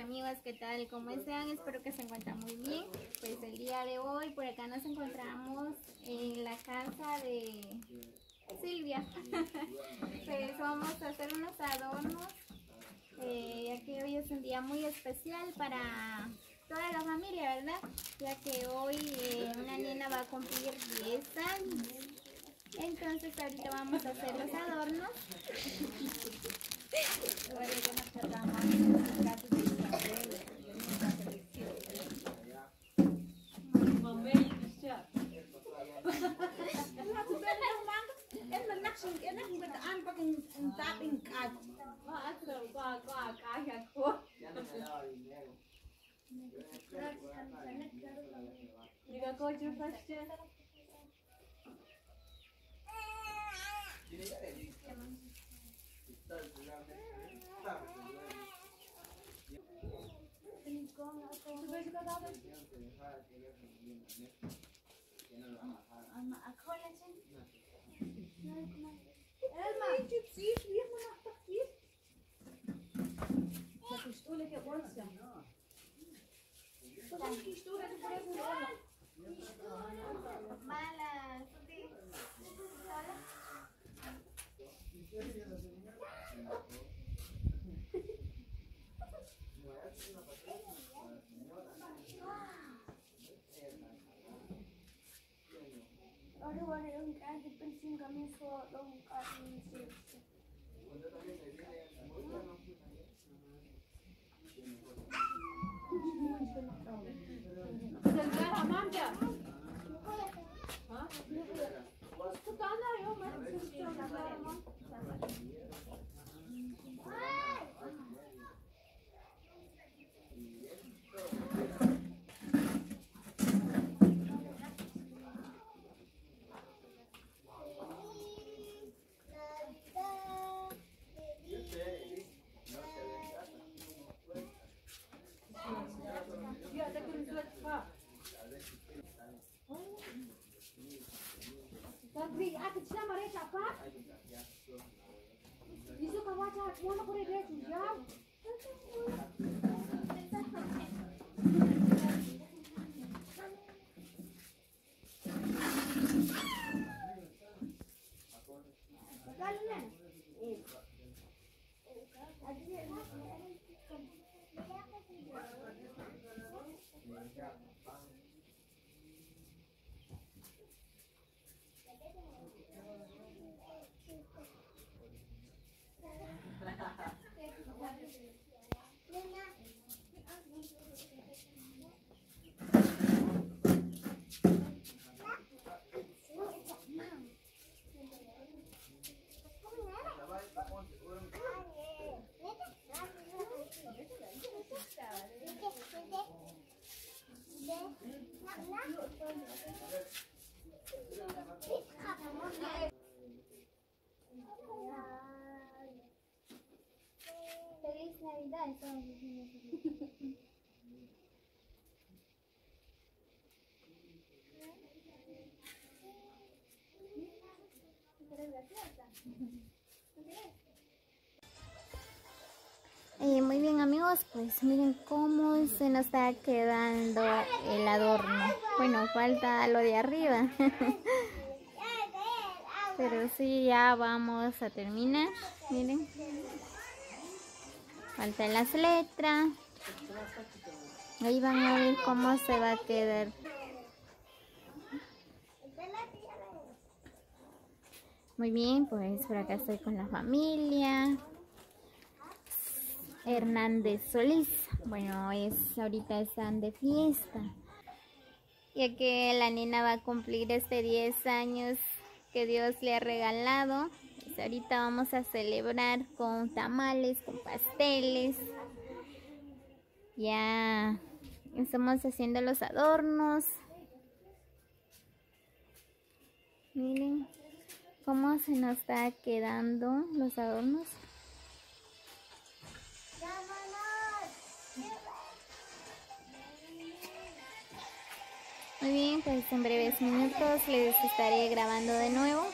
amigos, ¿qué tal? ¿Cómo están? Espero que se encuentren muy bien. Pues el día de hoy por acá nos encontramos en la casa de Silvia. Pues vamos a hacer unos adornos, ya que hoy es un día muy especial para toda la familia, ¿verdad? Ya que hoy una nena va a cumplir 10 años. Entonces ahorita vamos a hacer los adornos. Feliz Navidad. Muy bien amigos, pues miren cómo se nos está quedando el adorno. Bueno, falta lo de arriba. Pero sí, ya vamos a terminar. Miren. Faltan las letras. Ahí van a ver cómo se va a quedar. Muy bien, pues por acá estoy con la familia. Hernández Solís. Bueno, ahorita están de fiesta. Ya que la nena va a cumplir 10 años que Dios le ha regalado. Pues ahorita vamos a celebrar con tamales, con pasteles. Ya estamos haciendo los adornos. Miren cómo se nos está quedando los adornos. Muy bien, pues en breves minutos les estaré grabando de nuevo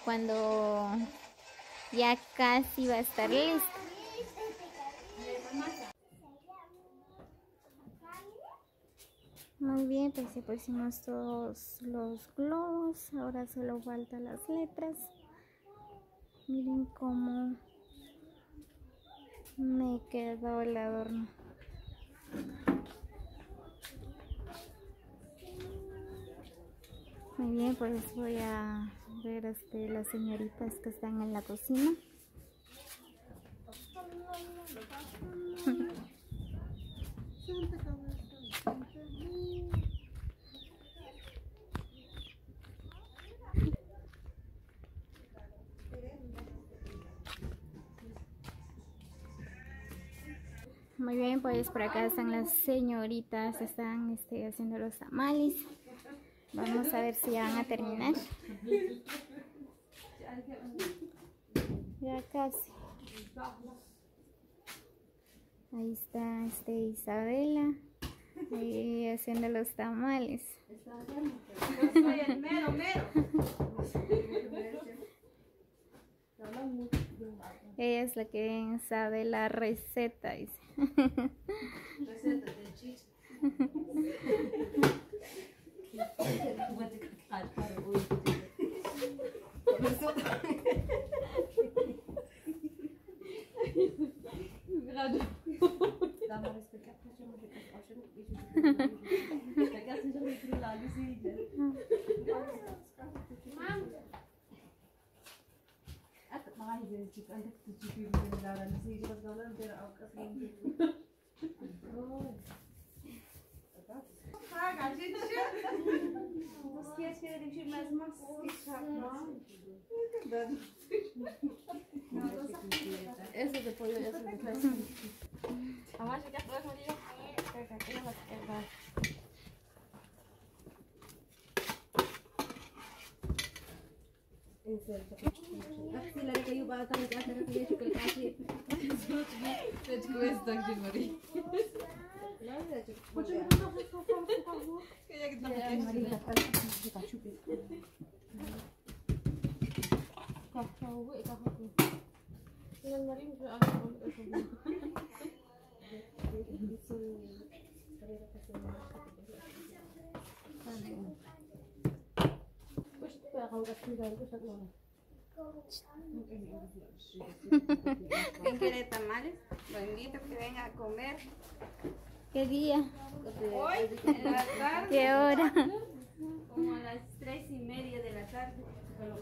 cuando ya casi va a estar listo. Muy bien, pues ya pusimos todos los globos. Ahora solo faltan las letras. Miren cómo me quedó el adorno. Muy bien, pues voy a ver las señoritas que están en la cocina. Muy bien, pues por acá están las señoritas, están haciendo los tamales. Vamos a ver si ya van a terminar. Ya casi. Ahí está Isabela, ahí haciendo los tamales. Yo soy el mero. Ella es la que sabe la receta, dice. Receta de chicha. Eso de pollo ya se me trae. Mamá, ¿ya puedes morir? ¿Quién quiere tamales? Lo invito a que venga a comer. ¿Qué día? Hoy, en la tarde. ¿Qué hora? Como a las 3:30 de la tarde.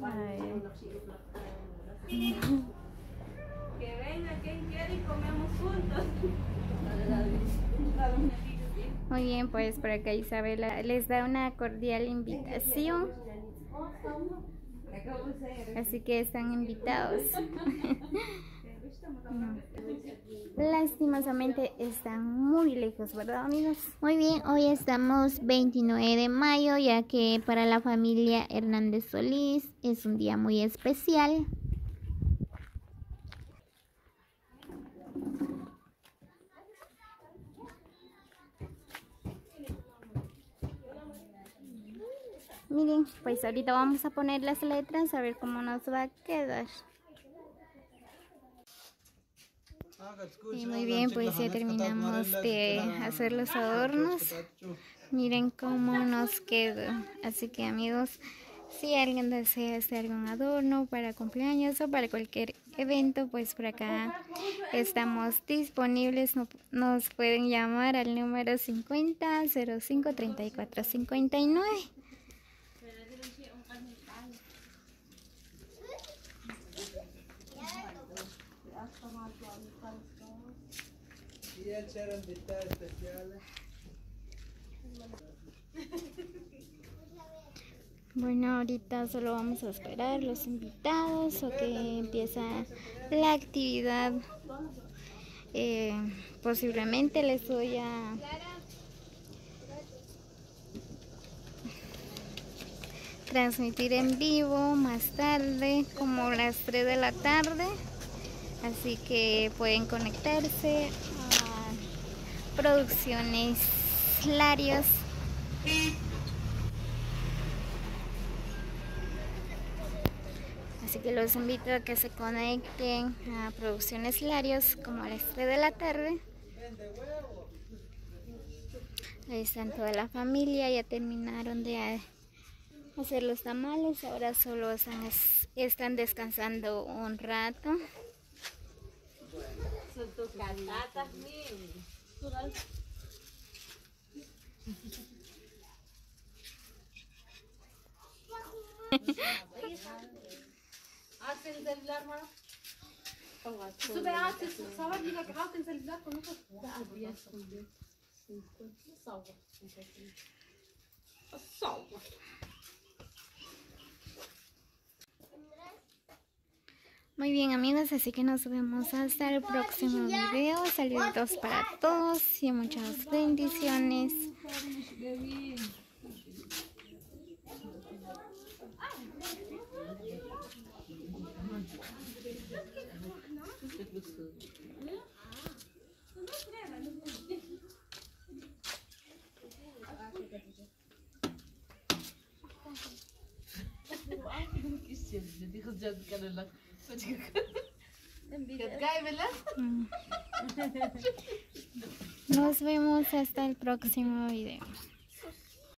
Ay. Que venga quien quiera y comemos juntos. Muy bien, pues por acá Isabela les da una cordial invitación. Así que están invitados. Lastimosamente están muy lejos, ¿verdad, amigos? Muy bien, hoy estamos 29 de mayo, ya que para la familia Hernández Solís es un día muy especial. Miren, pues ahorita vamos a poner las letras a ver cómo nos va a quedar. Y muy bien, pues ya terminamos de hacer los adornos. Miren cómo nos quedó. Así que, amigos, si alguien desea hacer algún adorno para cumpleaños o para cualquier evento, pues por acá estamos disponibles. Nos pueden llamar al número 50 05 34 59. Bueno, ahorita solo vamos a esperar los invitados o que empieza la actividad. Posiblemente les voy a transmitir en vivo más tarde, como las 3 de la tarde. Así que pueden conectarse a Producciones Larios. Así que los invito a que se conecten a Producciones Larios como a las 3 de la tarde. Ahí están toda la familia, ya terminaron de hacer los tamales, ahora solo están descansando un rato. Son tus cantatas, ¿Hacen celular, hermano? Sube, صور لي لك عاوز celular con otro. صور. Muy bien amigos, así que nos vemos hasta el próximo video. Saludos para todos y muchas bendiciones. Nos vemos hasta el próximo video.